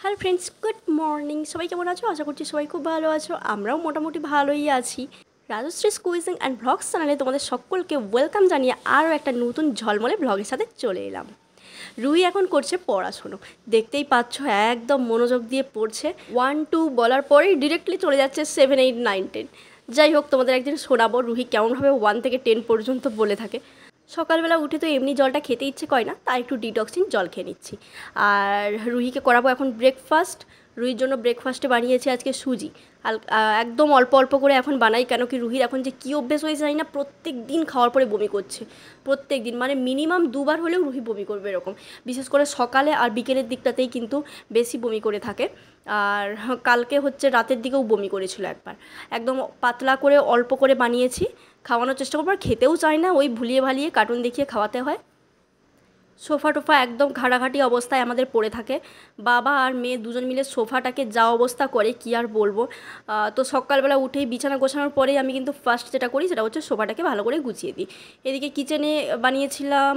Hello friends, good morning. সবাই কেমন আছো? আশা করছি সবাই খুব ভালো আছো। আমরাও মোটামুটি ভালোই আছি। রাজশ্রী কুইজিং অ্যান্ড ব্লগস চ্যানেলে তোমাদের সকলকে ওয়েলকাম জানিয়ে আরও একটা নতুন ঝলমলে ব্লগের সাথে চলে এলাম। রুহি এখন করছে পড়াশুনো, দেখতেই পাচ্ছ একদম মনোযোগ দিয়ে পড়ছে। 1 2 বলার পরেই ডিরেক্টলি চলে যাচ্ছে 7 8 9 10। যাই হোক, তোমাদের একদিন শোনাবো রুহি কেমনভাবে 1 থেকে 10 পর্যন্ত বলে থাকে। সকালবেলা উঠে তো এমনি জলটা খেতে ইচ্ছে করে না, তাই একটু ডিটক্সিং জল খেয়ে নিচ্ছি। আর রুহিকে করাবো এখন ব্রেকফাস্ট। রুহির জন্য ব্রেকফাস্টে বানিয়েছি আজকে সুজি। একদম অল্প অল্প করে এখন বানাই, কেন কি রুহির এখন যে কী অভ্যেস হয়েছে জানি না, প্রত্যেক দিন খাওয়ার পরে বমি করছে। প্রত্যেক দিন মানে মিনিমাম 2বার হলেও রুহি বমি করবে এরকম। বিশেষ করে সকালে আর বিকেলের দিকটাতেই কিন্তু বেশি বমি করে থাকে। আর কালকে হচ্ছে রাতের দিকেও বমি করেছিল একবার। একদম পাতলা করে অল্প করে বানিয়েছি, খাওয়ানোর চেষ্টা করবো। আর খেতেও চায় না, ওই ভুলিয়ে ভালিয়ে কার্টুন দেখিয়ে খাওয়াতে হয়। সোফা টোফা একদম ঘাটাঘাটি অবস্থায় আমাদের পড়ে থাকে। বাবা আর মেয়ে দুজন মিলে সোফাটাকে যা অবস্থা করে কি আর বলবো। তো সকালবেলা উঠেই বিছানা গোছানোর পরেই আমি কিন্তু ফার্স্ট যেটা করি সেটা হচ্ছে সোফাটাকে ভালো করে গুছিয়ে দিই। এদিকে কিচেনে বানিয়েছিলাম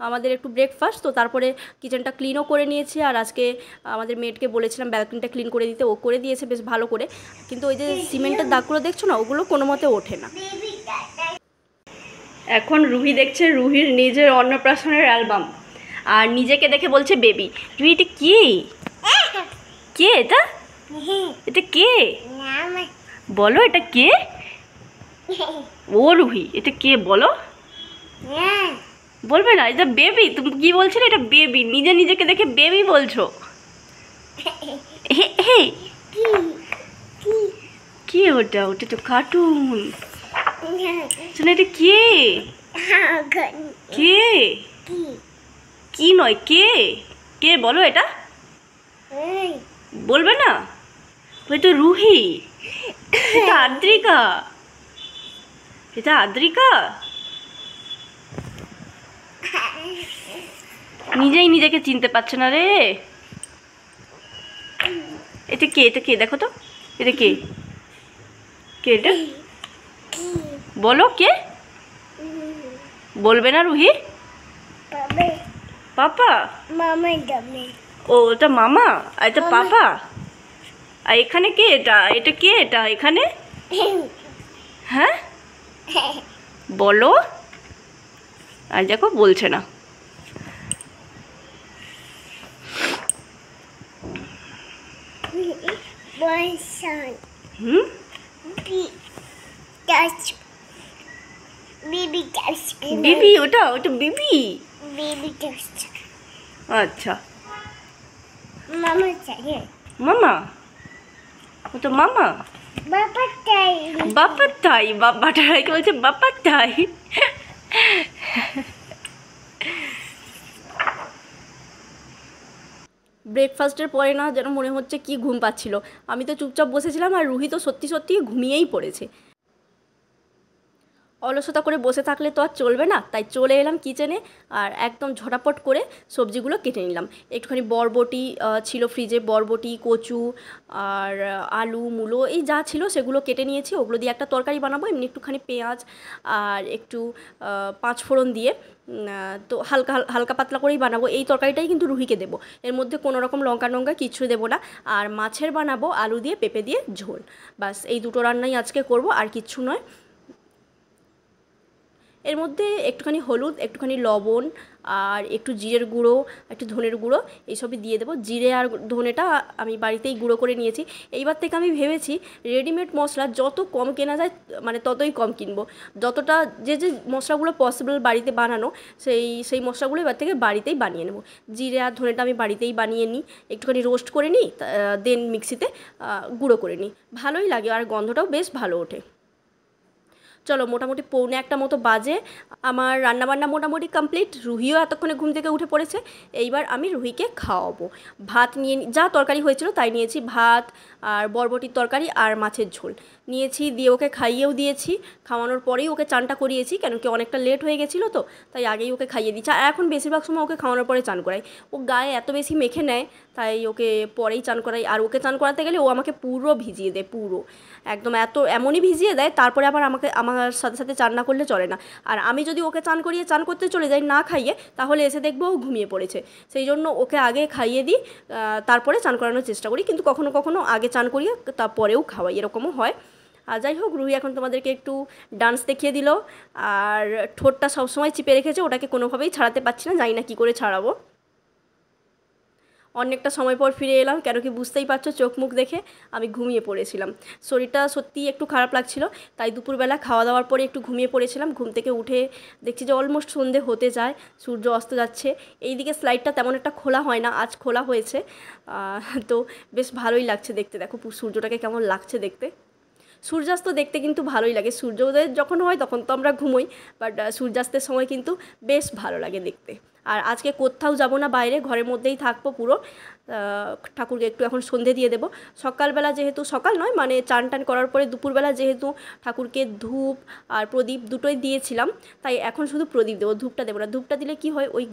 আমাদের একটু ব্রেকফাস্ট, তো তারপরে কিচেনটা ক্লিনও করে নিয়েছি। আর আজকে আমাদের মেয়েটকে বলেছিলাম ব্যালকনিটা ক্লিন করে দিতে, ও করে দিয়েছে বেশ ভালো করে। কিন্তু ওই যে সিমেন্টের দাগগুলো দেখছো না, ওগুলো কোনো মতে ওঠে না। এখন রুহি দেখছে রুহির নিজের অন্নপ্রাশনের অ্যালবাম, আর নিজেকে দেখে বলছে বেবি। তুই এটা কে? কে এটা? এটা কে বলো, এটা কে? ও রুহি, এটা কে বলো? বলবে না? এটা বেবি। তুমি কি বলছো? এটা বেবি, নিজে নিজেকে দেখে বেবি বলছো? কে ওটা? ওটা তো কার্টুন। শোনো, এটা কে? কে? কি নয়, কে? কে বলো এটা? বলবে না? ওই তো রুহি। এটা আদ্রিকা। এটা আদ্রিকা। নিজেই নিজেকে চিনতে পারছে না রে। এটা কে? এটা কে দেখো তো, এটা কে? কে এটা? বলো কে? বলবে না রুহি? পাপা। ও, এটা মামা আর এটা পাপা। আর এখানে কে? এটা এটা কে? এটা এখানে? হ্যাঁ বলো। আর দেখো বলছে না। বিবি, ওটা ওটা বিবি। আচ্ছা, মামা। ওটা মামা। বাপার তাই, বাবাটা বলছে বাপার তাই। ব্রেকফাস্টের পরে না যেন মনে হচ্ছে কি ঘুম পাচ্ছিল। আমি তো চুপচাপ বসেছিলাম, আর রুহি তো সত্যি সত্যি ঘুমিয়েই পড়েছে। অলসতা করে বসে থাকলে তো আর চলবে না, তাই চলে এলাম কিচেনে। আর একদম ঝটাপট করে সবজিগুলো কেটে নিলাম। একটুখানি বরবটি ছিল ফ্রিজে, বরবটি, কচু আর আলু মূলো এই যা ছিল সেগুলো কেটে নিয়েছি। ওগুলো দিয়ে একটা তরকারি বানাবো, এমনি একটুখানি পেঁয়াজ আর একটু পাঁচফোড়ন দিয়ে। তো হালকা হালকা পাতলা করেই বানাবো। এই তরকারিটাই কিন্তু রুহিকে দেবো, এর মধ্যে কোনো রকম লঙ্কা টঙ্কা কিছু দেবো না। আর মাছের বানাবো আলু দিয়ে পেঁপে দিয়ে ঝোল। বাস এই দুটো রান্নাই আজকে করব, আর কিচ্ছু নয়। এর মধ্যে একটুখানি হলুদ, একটুখানি লবণ আর একটু জিরের গুঁড়ো, একটু ধনের গুঁড়ো এইসবই দিয়ে দেবো। জিরে আর ধনেটা আমি বাড়িতেই গুঁড়ো করে নিয়েছি। এইবার থেকে আমি ভেবেছি রেডিমেড মশলা যত কম কেনা যায় মানে ততই কম কিনবো। যতটা যে যে মশলাগুলো পসিবল বাড়িতে বানানো, সেই মশলাগুলো এবার থেকে বাড়িতেই বানিয়ে নেবো। জিরে আর ধনেটা আমি বাড়িতেই বানিয়ে নিই, একটুখানি রোস্ট করে নিই, দেন মিক্সিতে গুঁড়ো করে নিই। ভালোই লাগে আর গন্ধটাও বেশ ভালো ওঠে। চলো, মোটামুটি 1:45 মতো বাজে। আমার রান্নাবান্না মোটামুটি কমপ্লিট। রুহিও এতক্ষণে ঘুম থেকে উঠে পড়েছে। এইবার আমি রুহিকে খাওয়াবো। ভাত নিয়ে যা তরকারি হয়েছিল তাই নিয়েছি, ভাত আর বরবটির তরকারি আর মাছের ঝোল নিয়েছি, দিয়ে ওকে খাইয়েও দিয়েছি। খাওয়ানোর পরেই ওকে চানটা করিয়েছি, কেন কি অনেকটা লেট হয়ে গেছিলো, তো তাই আগেই ওকে খাইয়ে দিচ্ছি। আর এখন বেশিরভাগ সময় ওকে খাওয়ানোর পরে চান করাই। ও গায়ে এত বেশি মেখে নেয়, তাই ওকে পরেই চান করাই। আর ওকে চান করাতে গেলে ও আমাকে পুরো ভিজিয়ে দেয়, পুরো একদম এমনই ভিজিয়ে দেয়। তারপরে আবার আমার সাথে সাথে চান না করলে চলে না। আর আমি যদি ওকে চান করিয়ে চান করতে চলে যাই না খাইয়ে, তাহলে এসে দেখবো ও ঘুমিয়ে পড়েছে। সেই জন্য ওকে আগে খাইয়ে দিই, তারপরে চান করানোর চেষ্টা করি, কিন্তু কখনো কখনো আগে চান করিয়ে তারপরেও খাওয়াই, এরকমও হয়। আর যাই হোক, রুহি এখন তোমাদেরকে একটু ডান্স দেখিয়ে দিল, আর ঠোঁটটা সবসময় চিপে রেখেছে, ওটাকে কোনোভাবেই ছাড়াতে পারছি না, জানি না কী করে ছাড়াবো। অনেকটা সময় পর ফিরে এলাম, কেন কি বুঝতেই পারছো চোখ মুখ দেখে আমি ঘুমিয়ে পড়েছিলাম। শরীরটা সত্যিই একটু খারাপ লাগছিল, তাই দুপুরবেলা খাওয়া দাওয়ার পরে একটু ঘুমিয়ে পড়েছিলাম। ঘুম থেকে উঠে দেখছি যে অলমোস্ট সন্ধে হতে যায়, সূর্য অস্ত যাচ্ছে। এইদিকে স্লাইডটা তেমন একটা খোলা হয় না, আজ খোলা হয়েছে। তো বেশ ভালোই লাগছে দেখতে, দেখো সূর্যটাকে কেমন লাগছে দেখতে। সূর্যাস্ত দেখতে কিন্তু ভালোই লাগে, সূর্যোদয় যখন হয় তখন তো আমরা ঘুমোই, বাট সূর্যাস্তের সময় কিন্তু বেশ ভালো লাগে দেখতে। আর আজকে কোথাও যাব না বাইরে, ঘরের মধ্যেই থাকবো পুরো। ঠাকুরকে একটু এখন সন্ধে দিয়ে দেবো। সকালবেলা যেহেতু, সকাল নয় মানে চান টান করার পরে দুপুরবেলা যেহেতু ঠাকুরকে ধূপ আর প্রদীপ দুটোই দিয়েছিলাম, তাই এখন শুধু প্রদীপ দেবো, ধূপটা দেবো না। ধূপটা দিলে কি হয়, ওই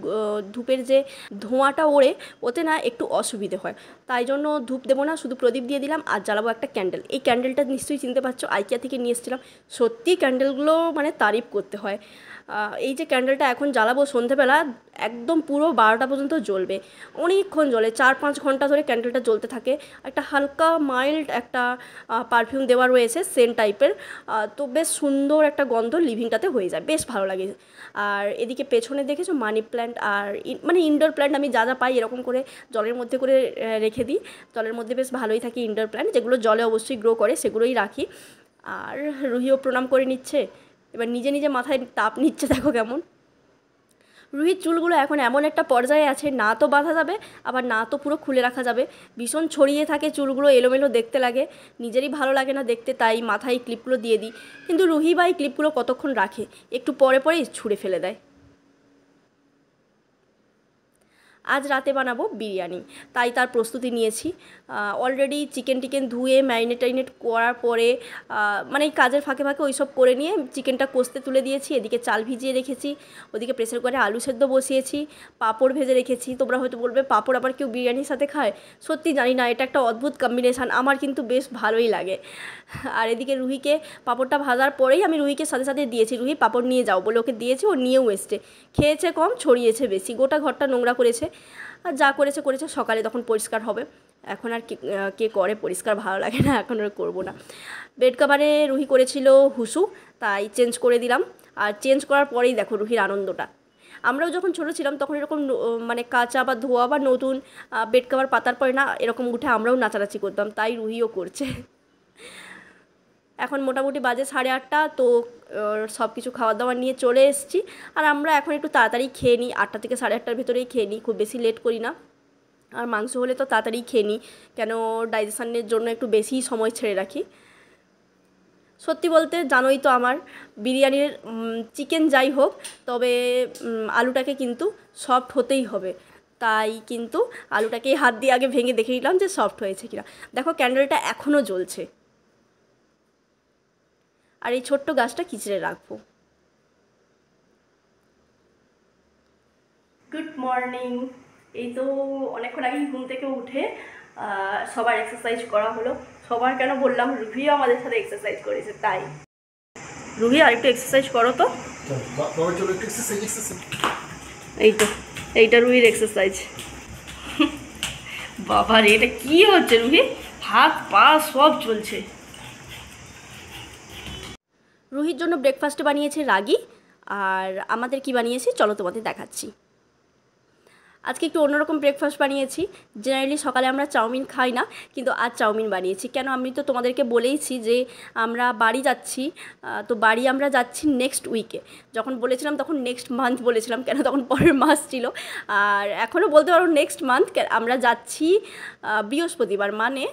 ধূপের যে ধোঁয়াটা ওড়ে, ওতে না একটু অসুবিধে হয়, তাই জন্য ধূপ দেবো না, শুধু প্রদীপ দিয়ে দিলাম। আর জ্বালাবো একটা ক্যান্ডেল। এই ক্যান্ডেলটা নিশ্চয়ই চিনতে পারছো, আইকিয়া থেকে নিয়ে এসেছিলাম। সত্যি ক্যান্ডেলগুলো মানে তারিফ করতে হয়। এই যে ক্যান্ডেলটা এখন জ্বালাবো সন্ধেবেলা, একদম পুরো 12টা পর্যন্ত জ্বলবে, অনেকক্ষণ জ্বলে, 4-5 ঘন্টা ধরে ক্যান্ডেলটা জ্বলতে থাকে। একটা হালকা মাইল্ড একটা পারফিউম দেওয়া রয়েছে, সেন্ট টাইপের, তো বেশ সুন্দর একটা গন্ধ লিভিংটাতে হয়ে যায়, বেশ ভালো লাগে। আর এদিকে পেছনে দেখেছো মানি প্ল্যান্ট আর মানে ইনডোর প্ল্যান্ট, আমি যা যা পাই এরকম করে জলের মধ্যে করে রেখে দিই। জলের মধ্যে বেশ ভালোই থাকে ইনডোর প্ল্যান্ট, যেগুলো জলে অবশ্যই গ্রো করে সেগুলোই রাখি। আর রুহিও প্রণাম করে নিচ্ছে, এবার নিজে নিজে মাথায় তাপ নিচ্ছে, দেখো কেমন। রুহির চুলগুলো এখন এমন একটা পর্যায়ে আছে, না তো বাঁধা যাবে, আবার না তো পুরো খুলে রাখা যাবে। ভীষণ ছড়িয়ে থাকে চুলগুলো, এলোমেলো দেখতে লাগে, নিজেরই ভালো লাগে না দেখতে, তাই মাথায় ক্লিপগুলো দিয়ে দিই। কিন্তু রুহি বা এই ক্লিপগুলো কতক্ষণ রাখে, একটু পরে পরেই ছুঁড়ে ফেলে দেয়। আজ রাতে বানাবো বিরিয়ানি, তাই তার প্রস্তুতি নিয়েছি। অলরেডি চিকেন টিকেন ধুয়ে ম্যারিনেট টাইনেট করার পরে, মানে এই কাজের ফাঁকে ফাঁকে ওই সব করে নিয়ে চিকেনটা কষতে তুলে দিয়েছি। এদিকে চাল ভিজিয়ে রেখেছি, ওদিকে প্রেসার কুকারে আলু সেদ্ধ বসিয়েছি, পাঁপড় ভেজে রেখেছি। তোমরা হয়তো বলবে পাঁপড় আবার কেউ বিরিয়ানির সাথে খায়? সত্যি জানি না, এটা একটা অদ্ভুত কম্বিনেশান, আমার কিন্তু বেশ ভালোই লাগে। আর এদিকে রুহিকে পাঁপড়টা ভাজার পরেই আমি রুহিকে সাথে সাথে দিয়েছি, রুহি পাঁপড় নিয়ে যাও বলে ওকে দিয়েছি, ও নিয়েও এসছে। খেয়েছে কম, ছড়িয়েছে বেশি, গোটা ঘরটা নোংরা করেছে। আর যা করেছে করেছে, সকালে তখন পরিষ্কার হবে। এখন আর কে করে পরিষ্কার, ভালো লাগে না, এখন আর করবো না। বেড কাভারে রুহি করেছিল হুসু, তাই চেঞ্জ করে দিলাম। আর চেঞ্জ করার পরেই দেখো রুহির আনন্দটা। আমরাও যখন ছোটো ছিলাম তখন এরকম মানে কাঁচা বা ধোয়া বা নতুন বেড কাভার পাতার পরে না এরকম উঠে আমরাও নাচানাচি করতাম, তাই রুহিও করছে। এখন মোটামুটি বাজে 8:30, তো সব কিছু খাবার দাবার নিয়ে চলে এসেছি। আর আমরা এখন একটু তাড়াতাড়ি খেয়ে নিই, 8টা থেকে 8:30-র ভেতরেই খেয়ে নিই, খুব বেশি লেট করি না। আর মাংস হলে তো তাড়াতাড়ি খেয়ে নিই, কেন ডাইজেশনের জন্য একটু বেশিই সময় ছেড়ে রাখি। সত্যি বলতে জানোই তো আমার বিরিয়ানির চিকেন যাই হোক, তবে আলুটাকে কিন্তু সফট হতেই হবে, তাই কিন্তু আলুটাকে হাত দিয়ে আগে ভেঙে দেখে নিলাম যে সফট হয়েছে কিনা। দেখো ক্যান্ডেলটা এখনও জ্বলছে। আর এই ছোট্ট গাছটা কিচড়ে রাখবো। Good morning. এই তো অনেকক্ষণ আগেই ঘুম থেকে উঠে সবার এক্সারসাইজ করা হলো। সবার কেন বললাম, রুহিও আমাদের সাথে এক্সারসাইজ করেছে তাই। রুহি আর একটু এক্সারসাইজ করো তো। এই তো, এইটা রুহির এক্সারসাইজ। বাবা রে, এটা কী হচ্ছে রুহি, হাত পা সব চলছে। রুহির জন্য ব্রেকফাস্টে বানিয়েছে রাগি, আর আমাদের কি বানিয়েছি চলো তোমাদের দেখাচ্ছি। আজকে একটু অন্যরকম ব্রেকফাস্ট বানিয়েছি। জেনারেলি সকালে আমরা চাউমিন খাই না, কিন্তু আজ চাউমিন বানিয়েছি। কেন, আমি তো তোমাদেরকে বলেইছি যে আমরা বাড়ি যাচ্ছি, তো বাড়ি আমরা যাচ্ছি নেক্সট উইকে। যখন বলেছিলাম তখন নেক্সট মান্থ বলেছিলাম, কেন তখন পরের মাস ছিল। আর এখনও বলতে পারো নেক্সট মান্থ। আমরা যাচ্ছি বৃহস্পতিবার, মানে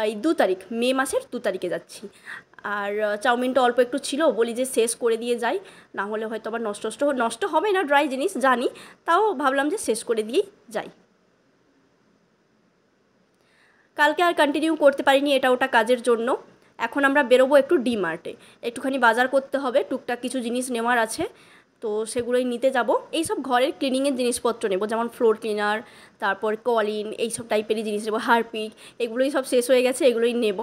এই 2 তারিখ, মে মাসের 2 তারিখে যাচ্ছি। আর চাউমিনটা অল্প একটু ছিল, বলি যে শেষ করে দিয়ে যাই, না হলে হয়তো আবার নষ্ট হবে না, ড্রাই জিনিস জানি, তাও ভাবলাম যে শেষ করে দিয়েই যাই। কালকে আর কন্টিনিউ করতে পারিনি এটা ওটা কাজের জন্য। এখন আমরা বেরোবো একটু ডি মার্টে, একটুখানি বাজার করতে হবে, টুকটাক কিছু জিনিস নেওয়ার আছে, তো সেগুলোই নিতে যাব। এইসব ঘরের ক্লিনিংয়ের জিনিসপত্র নেব, যেমন ফ্লোর ক্লিনার, তারপর কলিন, এইসব টাইপেরই জিনিস নেবো, হারপিক, এগুলোই সব শেষ হয়ে গেছে, এগুলোই নেব।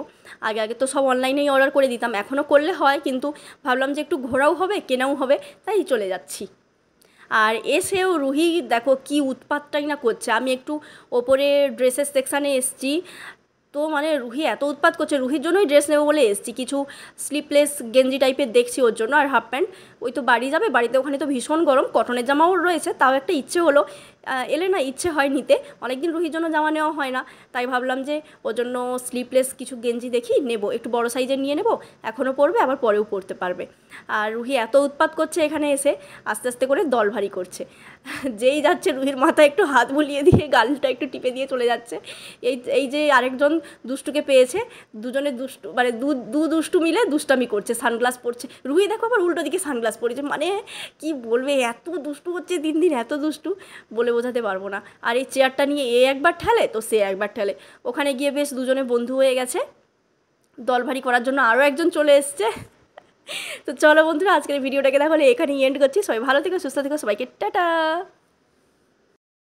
আগে আগে তো সব অনলাইনেই অর্ডার করে দিতাম, এখনও করলে হয়, কিন্তু ভাবলাম যে একটু ঘোরাও হবে কেনাও হবে, তাই চলে যাচ্ছি। আর এসেও রুহি দেখো কি উৎপাতটাই না করছে। আমি একটু ওপরে ড্রেসের সেকশানে এসছি, তো মানে রুহি এত উৎপাত করছে, রুহির জন্যই ড্রেস নেবো বলে এসছি, কিছু স্লিপলেস গেঞ্জি টাইপের দেখছি ওর জন্য, আর হাফ প্যান্ট। ওই তো বাড়ি যাবে, বাড়িতে ওখানে তো ভীষণ গরম, কটনের জামাও রয়েছে, তাও একটা ইচ্ছে হলো, এলে না ইচ্ছে হয় নিতে, অনেকদিন রুহির জন্য জামা নেওয়া হয় না, তাই ভাবলাম যে ওর জন্য স্লিপলেস কিছু গেঞ্জি দেখি নেব, একটু বড় সাইজের নিয়ে নেব, এখনও পরবে আবার পরেও পরতে পারবে। আর রুহি এত উৎপাত করছে এখানে এসে, আস্তে আস্তে করে দল ভারী করছে। যেই যাচ্ছে রুহির মাথায় একটু হাত বুলিয়ে দিয়ে গালটা একটু টিপে দিয়ে চলে যাচ্ছে। এই যে আরেকজন দুষ্টুকে পেয়েছে, দুজনে দুষ্টু মানে দুষ্টু মিলে দুষ্টামি করছে, সানগ্লাস পরছে। রুহি দেখো আবার উল্টো দিকে সানগ্লাস পরেছে, মানে কি বলবে, এত দুষ্টু হচ্ছে দিন দিন, এত দুষ্টু বলে বোঝাতে পারবো না। আর এই চেয়ারটা নিয়ে এ একবার ঠেলে তো সে একবার ঠেলে, ওখানে গিয়ে বেশ দুজনে বন্ধু হয়ে গেছে। দল ভারী করার জন্য আরও একজন চলে এসছে। তো চলো বন্ধুরা, আজকের ভিডিওটাকে তাহলে এখানেই এন্ড করছি। সবাই ভালো থেকো, সুস্থ থেকো, সবাইকে টাটা।